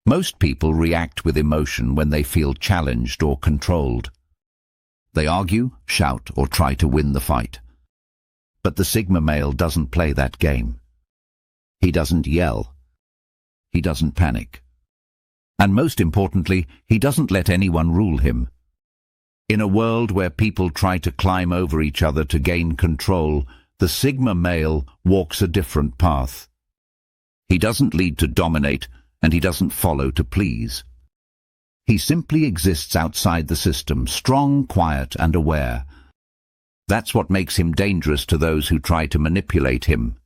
Most people react with emotion when they feel challenged or controlled. They argue, shout, or try to win the fight. But the Sigma male doesn't play that game. He doesn't yell. He doesn't panic. And most importantly, he doesn't let anyone rule him. In a world where people try to climb over each other to gain control, the Sigma male walks a different path. He doesn't lead to dominate, and he doesn't follow to please. He simply exists outside the system, strong, quiet, and aware. That's what makes him dangerous to those who try to manipulate him.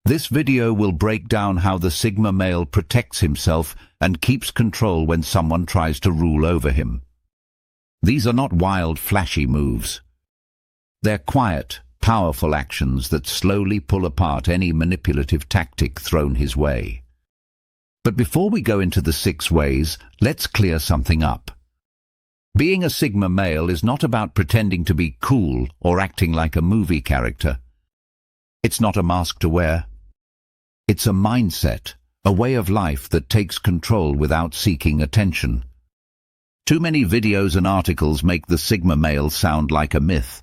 This video will break down how the Sigma male protects himself and keeps control when someone tries to rule over him. These are not wild, flashy moves. They're quiet, powerful actions that slowly pull apart any manipulative tactic thrown his way. But before we go into the 6 ways, let's clear something up. Being a Sigma male is not about pretending to be cool or acting like a movie character. It's not a mask to wear. It's a mindset, a way of life that takes control without seeking attention. Too many videos and articles make the Sigma male sound like a myth.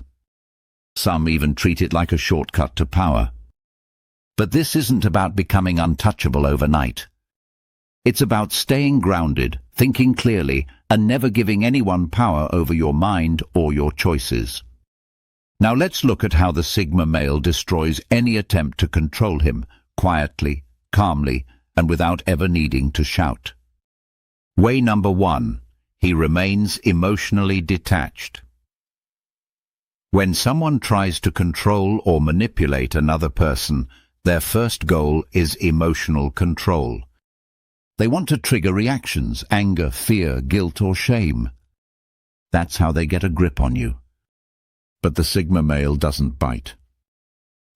Some even treat it like a shortcut to power. But this isn't about becoming untouchable overnight. It's about staying grounded, thinking clearly, and never giving anyone power over your mind or your choices. Now let's look at how the Sigma male destroys any attempt to control him, quietly, calmly, and without ever needing to shout. Way number 1. He remains emotionally detached. When someone tries to control or manipulate another person, their first goal is emotional control. They want to trigger reactions, anger, fear, guilt, or shame. That's how they get a grip on you. But the Sigma male doesn't bite.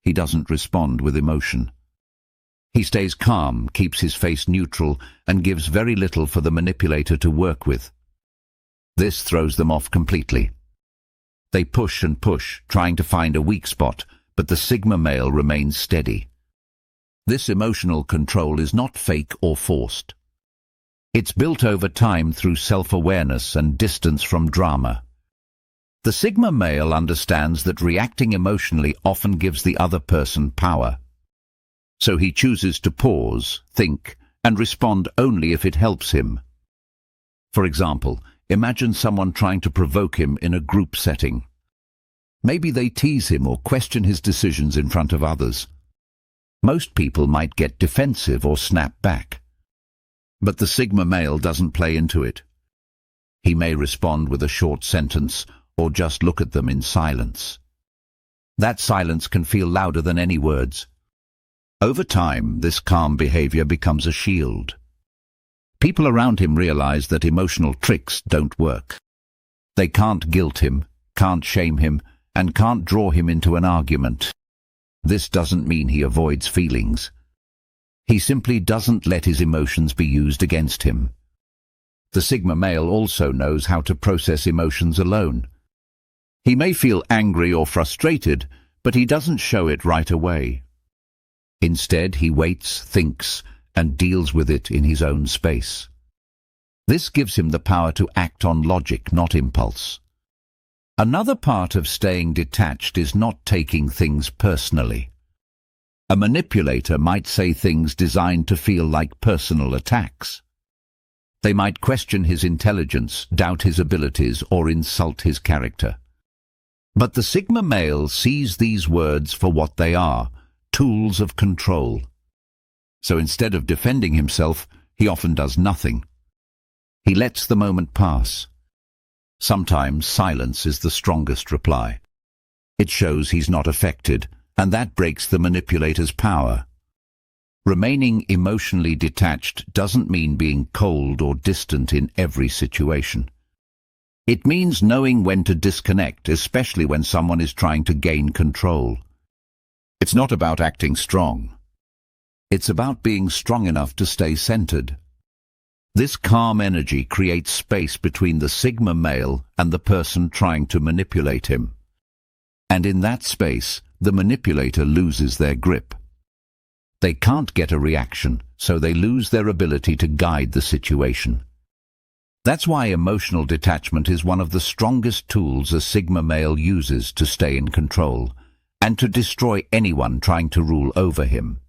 He doesn't respond with emotion. He stays calm, keeps his face neutral, and gives very little for the manipulator to work with. This throws them off completely. They push and push, trying to find a weak spot, but the Sigma male remains steady. This emotional control is not fake or forced. It's built over time through self-awareness and distance from drama. The Sigma male understands that reacting emotionally often gives the other person power. So he chooses to pause, think, and respond only if it helps him. For example, imagine someone trying to provoke him in a group setting. Maybe they tease him or question his decisions in front of others. Most people might get defensive or snap back. But the Sigma male doesn't play into it. He may respond with a short sentence or just look at them in silence. That silence can feel louder than any words. Over time, this calm behavior becomes a shield. People around him realize that emotional tricks don't work. They can't guilt him, can't shame him, and can't draw him into an argument. This doesn't mean he avoids feelings. He simply doesn't let his emotions be used against him. The Sigma male also knows how to process emotions alone. He may feel angry or frustrated, but he doesn't show it right away. Instead, he waits, thinks, and deals with it in his own space. This gives him the power to act on logic, not impulse. Another part of staying detached is not taking things personally. A manipulator might say things designed to feel like personal attacks. They might question his intelligence, doubt his abilities, or insult his character. But the Sigma male sees these words for what they are, tools of control. So instead of defending himself, he often does nothing. He lets the moment pass. Sometimes silence is the strongest reply. It shows he's not affected, and that breaks the manipulator's power. Remaining emotionally detached doesn't mean being cold or distant in every situation. It means knowing when to disconnect, especially when someone is trying to gain control. It's not about acting strong. It's about being strong enough to stay centered. This calm energy creates space between the Sigma male and the person trying to manipulate him. And in that space, the manipulator loses their grip. They can't get a reaction, so they lose their ability to guide the situation. That's why emotional detachment is one of the strongest tools a Sigma male uses to stay in control and to destroy anyone trying to rule over him.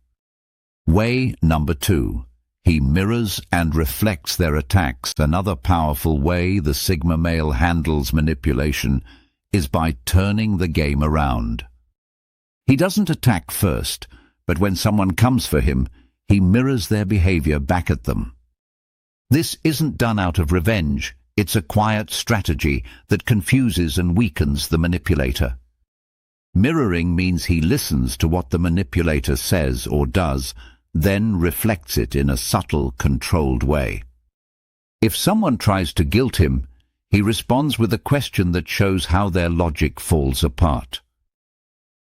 Way number 2. He mirrors and reflects their attacks. Another powerful way the Sigma male handles manipulation is by turning the game around. He doesn't attack first, but when someone comes for him, he mirrors their behavior back at them. This isn't done out of revenge. It's a quiet strategy that confuses and weakens the manipulator. Mirroring means he listens to what the manipulator says or does, then reflects it in a subtle, controlled way. If someone tries to guilt him, he responds with a question that shows how their logic falls apart.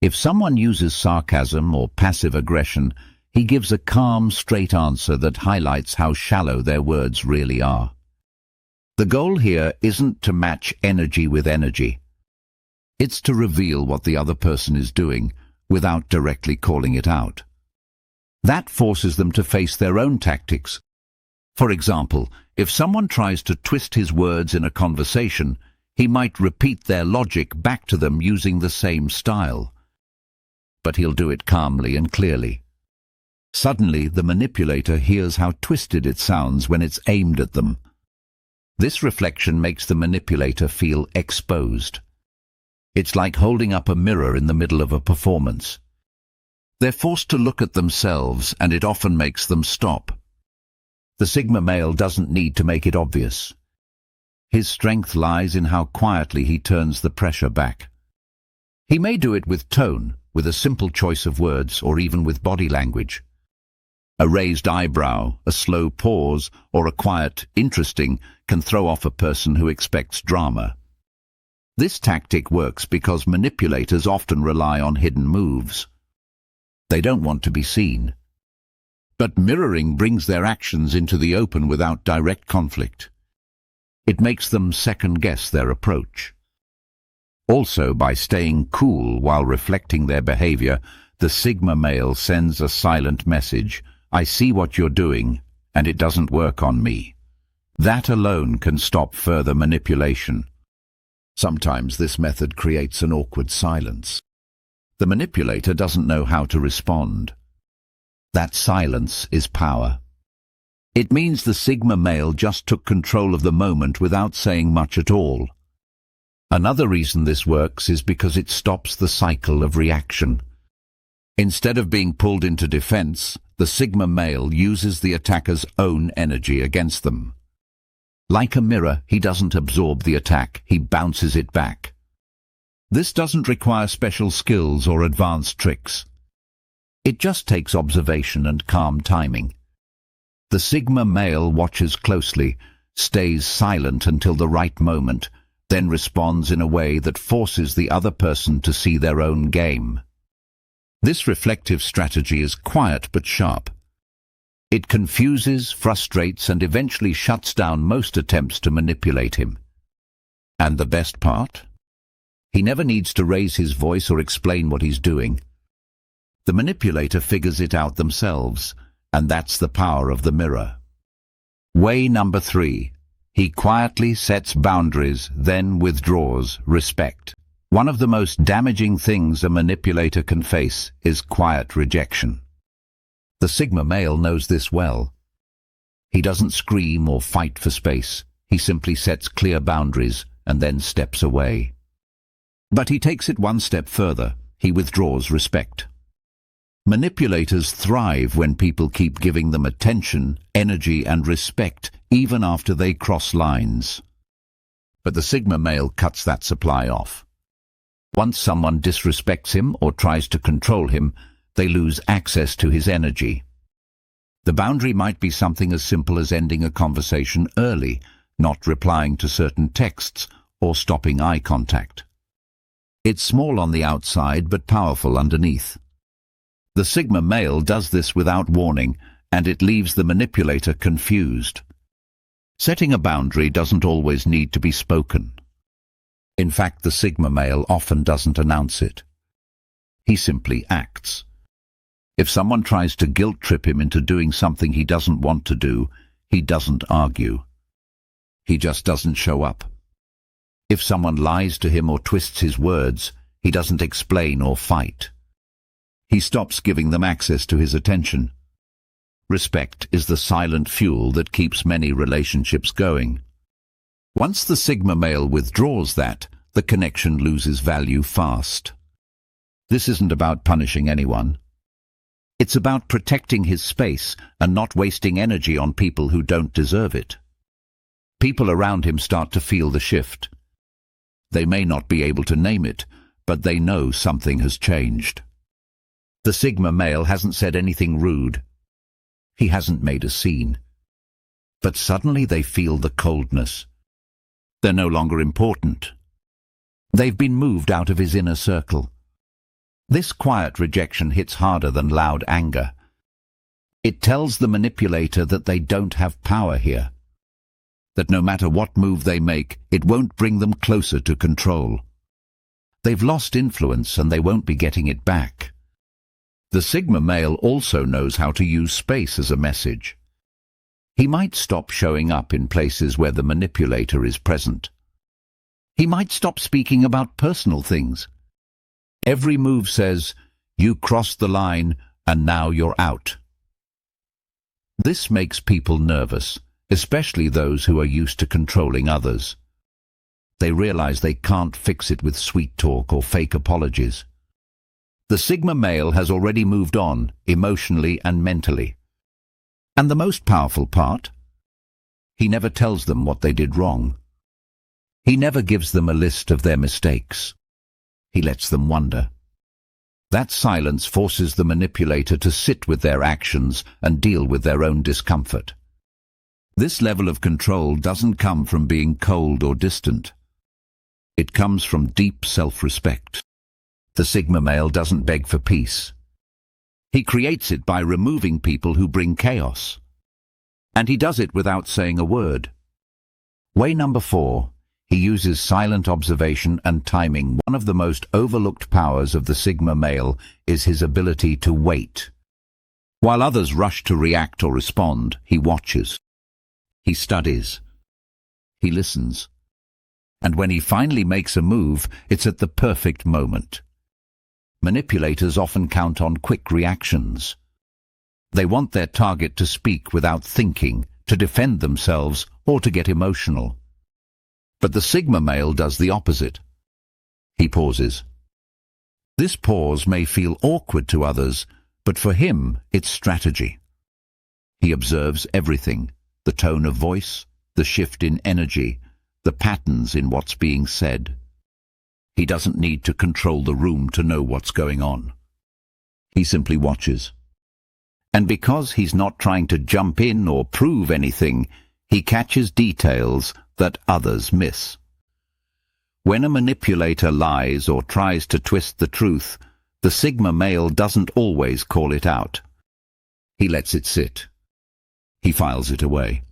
If someone uses sarcasm or passive aggression, he gives a calm, straight answer that highlights how shallow their words really are. The goal here isn't to match energy with energy. It's to reveal what the other person is doing without directly calling it out. That forces them to face their own tactics. For example, if someone tries to twist his words in a conversation, he might repeat their logic back to them using the same style. But he'll do it calmly and clearly. Suddenly, the manipulator hears how twisted it sounds when it's aimed at them. This reflection makes the manipulator feel exposed. It's like holding up a mirror in the middle of a performance. They're forced to look at themselves, and it often makes them stop. The Sigma male doesn't need to make it obvious. His strength lies in how quietly he turns the pressure back. He may do it with tone, with a simple choice of words, or even with body language. A raised eyebrow, a slow pause, or a quiet, interesting can throw off a person who expects drama. This tactic works because manipulators often rely on hidden moves. They don't want to be seen. But mirroring brings their actions into the open without direct conflict. It makes them second-guess their approach. Also, by staying cool while reflecting their behavior, the Sigma male sends a silent message: I see what you're doing, and it doesn't work on me. That alone can stop further manipulation. Sometimes this method creates an awkward silence. The manipulator doesn't know how to respond. That silence is power. It means the Sigma male just took control of the moment without saying much at all. Another reason this works is because it stops the cycle of reaction. Instead of being pulled into defense, the Sigma male uses the attacker's own energy against them. Like a mirror, he doesn't absorb the attack, he bounces it back. This doesn't require special skills or advanced tricks. It just takes observation and calm timing. The Sigma male watches closely, stays silent until the right moment, then responds in a way that forces the other person to see their own game. This reflective strategy is quiet but sharp. It confuses, frustrates, and eventually shuts down most attempts to manipulate him. And the best part? He never needs to raise his voice or explain what he's doing. The manipulator figures it out themselves, and that's the power of the mirror. Way number 3. He quietly sets boundaries, then withdraws. Respect. One of the most damaging things a manipulator can face is quiet rejection. The Sigma male knows this well. He doesn't scream or fight for space. He simply sets clear boundaries and then steps away. But he takes it one step further. He withdraws respect. Manipulators thrive when people keep giving them attention, energy, and respect, even after they cross lines. But the Sigma male cuts that supply off. Once someone disrespects him or tries to control him, they lose access to his energy. The boundary might be something as simple as ending a conversation early, not replying to certain texts, or stopping eye contact. It's small on the outside but powerful underneath. The Sigma male does this without warning, and it leaves the manipulator confused. Setting a boundary doesn't always need to be spoken. In fact, the Sigma male often doesn't announce it. He simply acts. If someone tries to guilt trip him into doing something he doesn't want to do, he doesn't argue. He just doesn't show up. If someone lies to him or twists his words, he doesn't explain or fight. He stops giving them access to his attention. Respect is the silent fuel that keeps many relationships going. Once the Sigma male withdraws that, the connection loses value fast. This isn't about punishing anyone. It's about protecting his space and not wasting energy on people who don't deserve it. People around him start to feel the shift. They may not be able to name it, but they know something has changed. The Sigma male hasn't said anything rude. He hasn't made a scene. But suddenly they feel the coldness. They're no longer important. They've been moved out of his inner circle. This quiet rejection hits harder than loud anger. It tells the manipulator that they don't have power here. That no matter what move they make, it won't bring them closer to control. They've lost influence and they won't be getting it back. The Sigma male also knows how to use space as a message. He might stop showing up in places where the manipulator is present. He might stop speaking about personal things. Every move says, "You crossed the line and now you're out." This makes people nervous, especially those who are used to controlling others. They realize they can't fix it with sweet talk or fake apologies. The Sigma male has already moved on, emotionally and mentally. And the most powerful part? He never tells them what they did wrong. He never gives them a list of their mistakes. He lets them wonder. That silence forces the manipulator to sit with their actions and deal with their own discomfort. This level of control doesn't come from being cold or distant. It comes from deep self-respect. The Sigma male doesn't beg for peace. He creates it by removing people who bring chaos. And he does it without saying a word. Way number 4. He uses silent observation and timing. One of the most overlooked powers of the Sigma male is his ability to wait. While others rush to react or respond, he watches. He studies. He listens. And when he finally makes a move, it's at the perfect moment. Manipulators often count on quick reactions. They want their target to speak without thinking, to defend themselves, or to get emotional. But the Sigma male does the opposite. He pauses. This pause may feel awkward to others, but for him, it's strategy. He observes everything, the tone of voice, the shift in energy, the patterns in what's being said. He doesn't need to control the room to know what's going on. He simply watches. And because he's not trying to jump in or prove anything, he catches details that others miss. When a manipulator lies or tries to twist the truth, the Sigma male doesn't always call it out. He lets it sit. He files it away.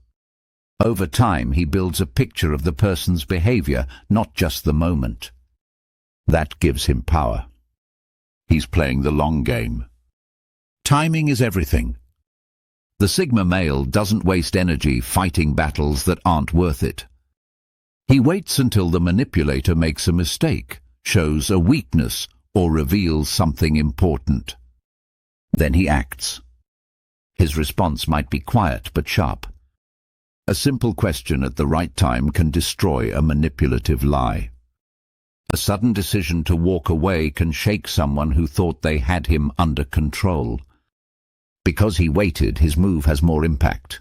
Over time, he builds a picture of the person's behavior, not just the moment. That gives him power. He's playing the long game. Timing is everything. The Sigma male doesn't waste energy fighting battles that aren't worth it. He waits until the manipulator makes a mistake, shows a weakness, or reveals something important. Then he acts. His response might be quiet but sharp. A simple question at the right time can destroy a manipulative lie. A sudden decision to walk away can shake someone who thought they had him under control. Because he waited, his move has more impact.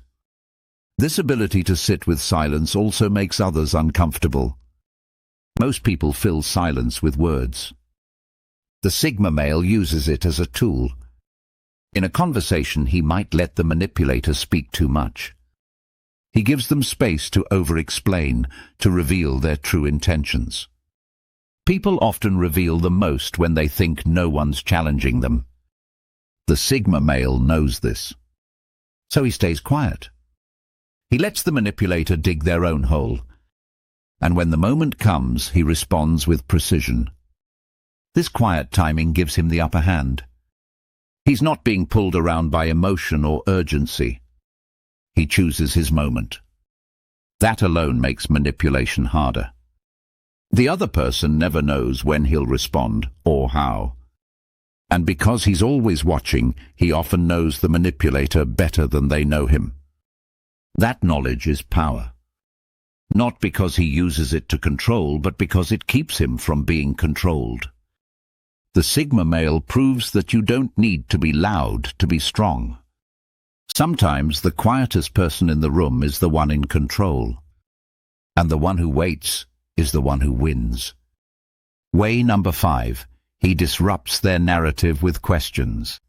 This ability to sit with silence also makes others uncomfortable. Most people fill silence with words. The Sigma male uses it as a tool. In a conversation, he might let the manipulator speak too much. He gives them space to over-explain, to reveal their true intentions. People often reveal the most when they think no one's challenging them. The Sigma male knows this. So he stays quiet. He lets the manipulator dig their own hole. And when the moment comes, he responds with precision. This quiet timing gives him the upper hand. He's not being pulled around by emotion or urgency. He chooses his moment. That alone makes manipulation harder. The other person never knows when he'll respond or how. And because he's always watching, he often knows the manipulator better than they know him. That knowledge is power. Not because he uses it to control, but because it keeps him from being controlled. The Sigma male proves that you don't need to be loud to be strong. Sometimes the quietest person in the room is the one in control. And the one who waits is the one who wins. Way number 5. He disrupts their narrative with questions.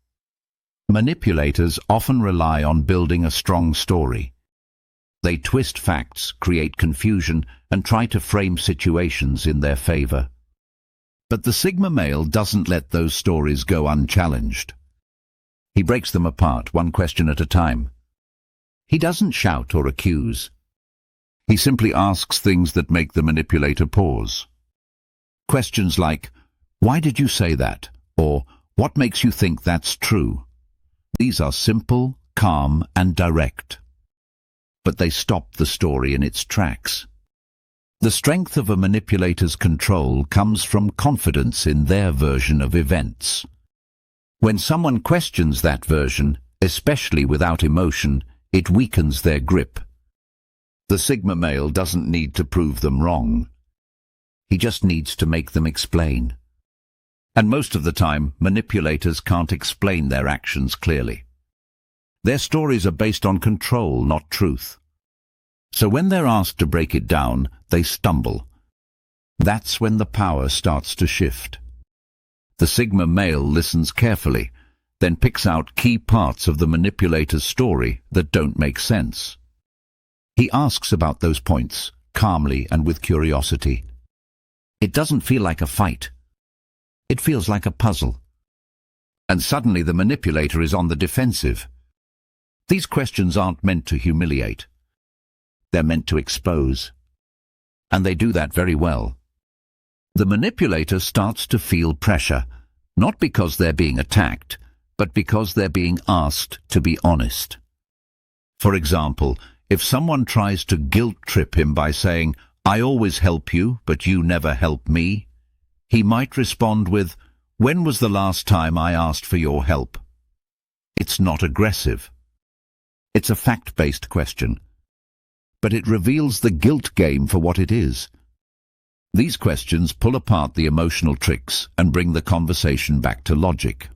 Manipulators often rely on building a strong story. They twist facts, create confusion, and try to frame situations in their favor. But the Sigma male doesn't let those stories go unchallenged. He breaks them apart, one question at a time. He doesn't shout or accuse. He simply asks things that make the manipulator pause. Questions like, "Why did you say that?" or "What makes you think that's true?" These are simple, calm, and direct. But they stop the story in its tracks. The strength of a manipulator's control comes from confidence in their version of events. When someone questions that version, especially without emotion, it weakens their grip. The Sigma male doesn't need to prove them wrong. He just needs to make them explain. And most of the time, manipulators can't explain their actions clearly. Their stories are based on control, not truth. So when they're asked to break it down, they stumble. That's when the power starts to shift. The Sigma male listens carefully, then picks out key parts of the manipulator's story that don't make sense. He asks about those points, calmly and with curiosity. It doesn't feel like a fight. It feels like a puzzle. And suddenly the manipulator is on the defensive. These questions aren't meant to humiliate. They're meant to expose. And they do that very well. The manipulator starts to feel pressure, not because they're being attacked, but because they're being asked to be honest. For example, if someone tries to guilt-trip him by saying, "I always help you, but you never help me," he might respond with, "When was the last time I asked for your help?" It's not aggressive. It's a fact-based question. But it reveals the guilt game for what it is. These questions pull apart the emotional tricks and bring the conversation back to logic.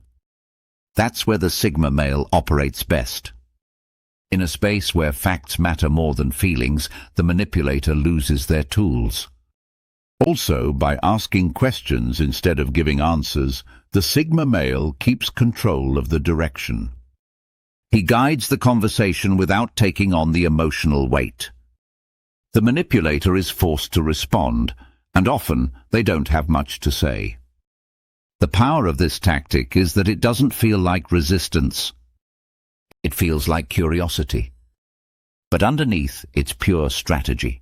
That's where the Sigma male operates best. In a space where facts matter more than feelings, the manipulator loses their tools. Also, by asking questions instead of giving answers, the Sigma male keeps control of the direction. He guides the conversation without taking on the emotional weight. The manipulator is forced to respond, and often they don't have much to say. The power of this tactic is that it doesn't feel like resistance. It feels like curiosity. But underneath, it's pure strategy.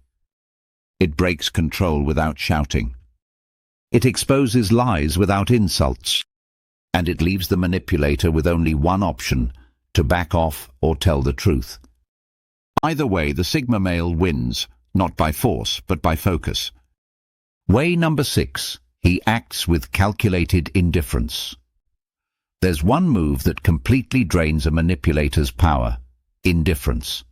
It breaks control without shouting. It exposes lies without insults. And it leaves the manipulator with only one option: to back off or tell the truth. Either way, the Sigma male wins, not by force, but by focus. Way number 6, he acts with calculated indifference. There's one move that completely drains a manipulator's power: indifference.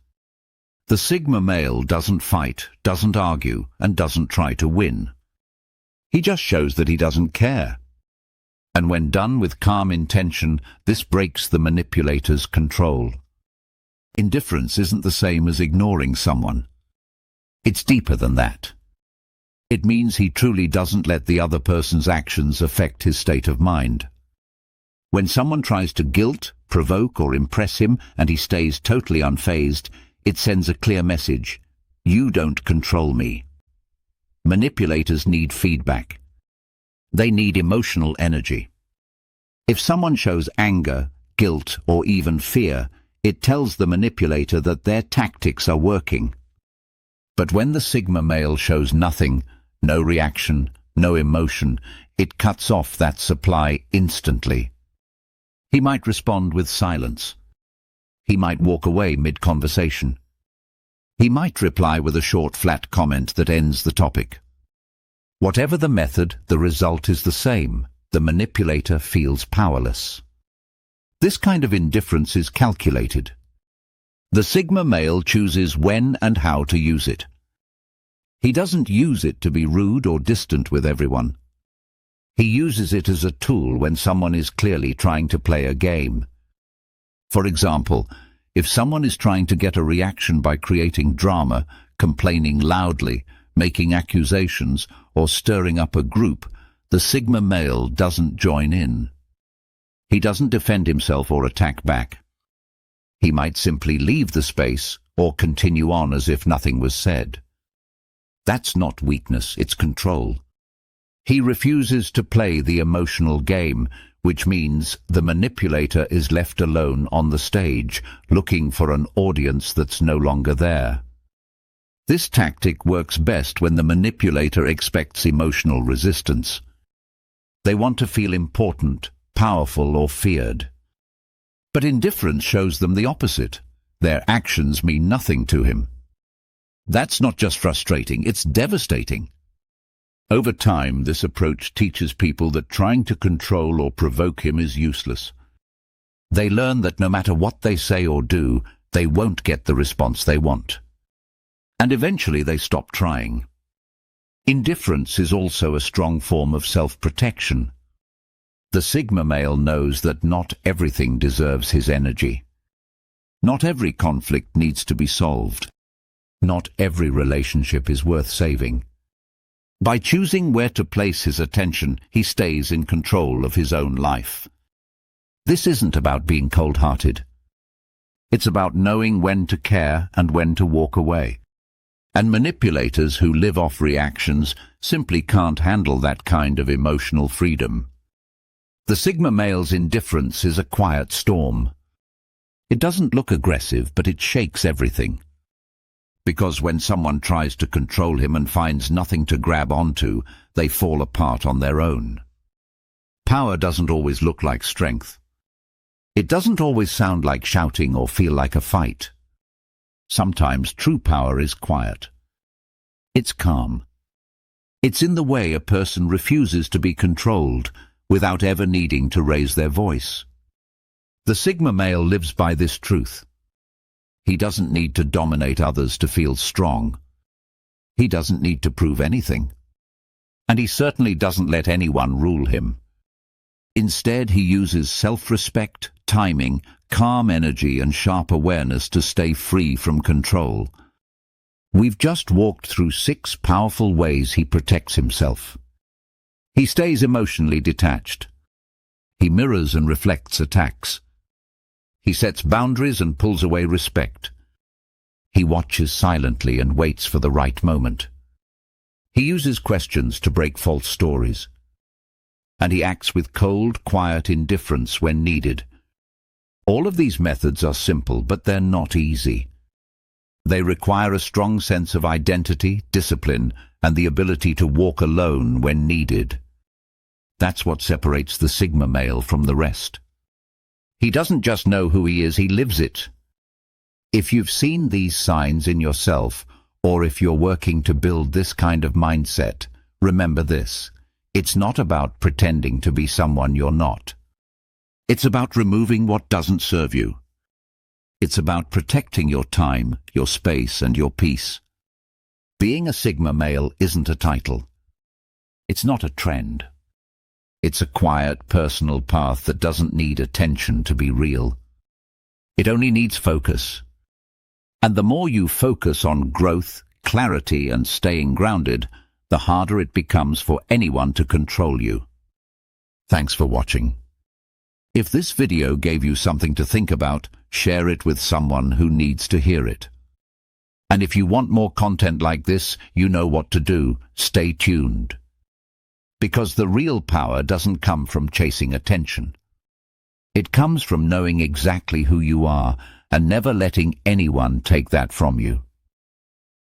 The Sigma male doesn't fight, doesn't argue, and doesn't try to win. He just shows that he doesn't care. And when done with calm intention, this breaks the manipulator's control. Indifference isn't the same as ignoring someone. It's deeper than that. It means he truly doesn't let the other person's actions affect his state of mind. When someone tries to guilt, provoke, or impress him, and he stays totally unfazed, it sends a clear message: you don't control me. Manipulators need feedback. They need emotional energy. If someone shows anger, guilt, or even fear, it tells the manipulator that their tactics are working. But when the Sigma male shows nothing, no reaction, no emotion, it cuts off that supply instantly. He might respond with silence. He might walk away mid-conversation. He might reply with a short, flat comment that ends the topic. Whatever the method, the result is the same. The manipulator feels powerless. This kind of indifference is calculated. The Sigma male chooses when and how to use it. He doesn't use it to be rude or distant with everyone. He uses it as a tool when someone is clearly trying to play a game. For example, if someone is trying to get a reaction by creating drama, complaining loudly, making accusations, or stirring up a group, the Sigma male doesn't join in. He doesn't defend himself or attack back. He might simply leave the space or continue on as if nothing was said. That's not weakness, it's control. He refuses to play the emotional game, which means the manipulator is left alone on the stage, looking for an audience that's no longer there. This tactic works best when the manipulator expects emotional resistance. They want to feel important, powerful, or feared. But indifference shows them the opposite. Their actions mean nothing to him. That's not just frustrating, it's devastating. Over time, this approach teaches people that trying to control or provoke him is useless. They learn that no matter what they say or do, they won't get the response they want. And eventually they stop trying. Indifference is also a strong form of self-protection. The Sigma male knows that not everything deserves his energy. Not every conflict needs to be solved. Not every relationship is worth saving. By choosing where to place his attention, he stays in control of his own life. This isn't about being cold-hearted. It's about knowing when to care and when to walk away. And manipulators who live off reactions simply can't handle that kind of emotional freedom. The Sigma male's indifference is a quiet storm. It doesn't look aggressive, but it shakes everything. Because when someone tries to control him and finds nothing to grab onto, they fall apart on their own. Power doesn't always look like strength. It doesn't always sound like shouting or feel like a fight. Sometimes true power is quiet. It's calm. It's in the way a person refuses to be controlled without ever needing to raise their voice. The Sigma male lives by this truth. He doesn't need to dominate others to feel strong. He doesn't need to prove anything. And he certainly doesn't let anyone rule him. Instead, he uses self-respect, timing, calm energy, and sharp awareness to stay free from control. We've just walked through 6 powerful ways he protects himself. He stays emotionally detached. He mirrors and reflects attacks. He sets boundaries and pulls away respect. He watches silently and waits for the right moment. He uses questions to break false stories. And he acts with cold, quiet indifference when needed. All of these methods are simple, but they're not easy. They require a strong sense of identity, discipline, and the ability to walk alone when needed. That's what separates the Sigma male from the rest. He doesn't just know who he is, he lives it. If you've seen these signs in yourself, or if you're working to build this kind of mindset, remember this. It's not about pretending to be someone you're not. It's about removing what doesn't serve you. It's about protecting your time, your space, and your peace. Being a Sigma male isn't a title. It's not a trend. It's a quiet, personal path that doesn't need attention to be real. It only needs focus. And the more you focus on growth, clarity, and staying grounded, the harder it becomes for anyone to control you. Thanks for watching. If this video gave you something to think about, share it with someone who needs to hear it. And if you want more content like this, you know what to do. Stay tuned. Because the real power doesn't come from chasing attention. It comes from knowing exactly who you are and never letting anyone take that from you.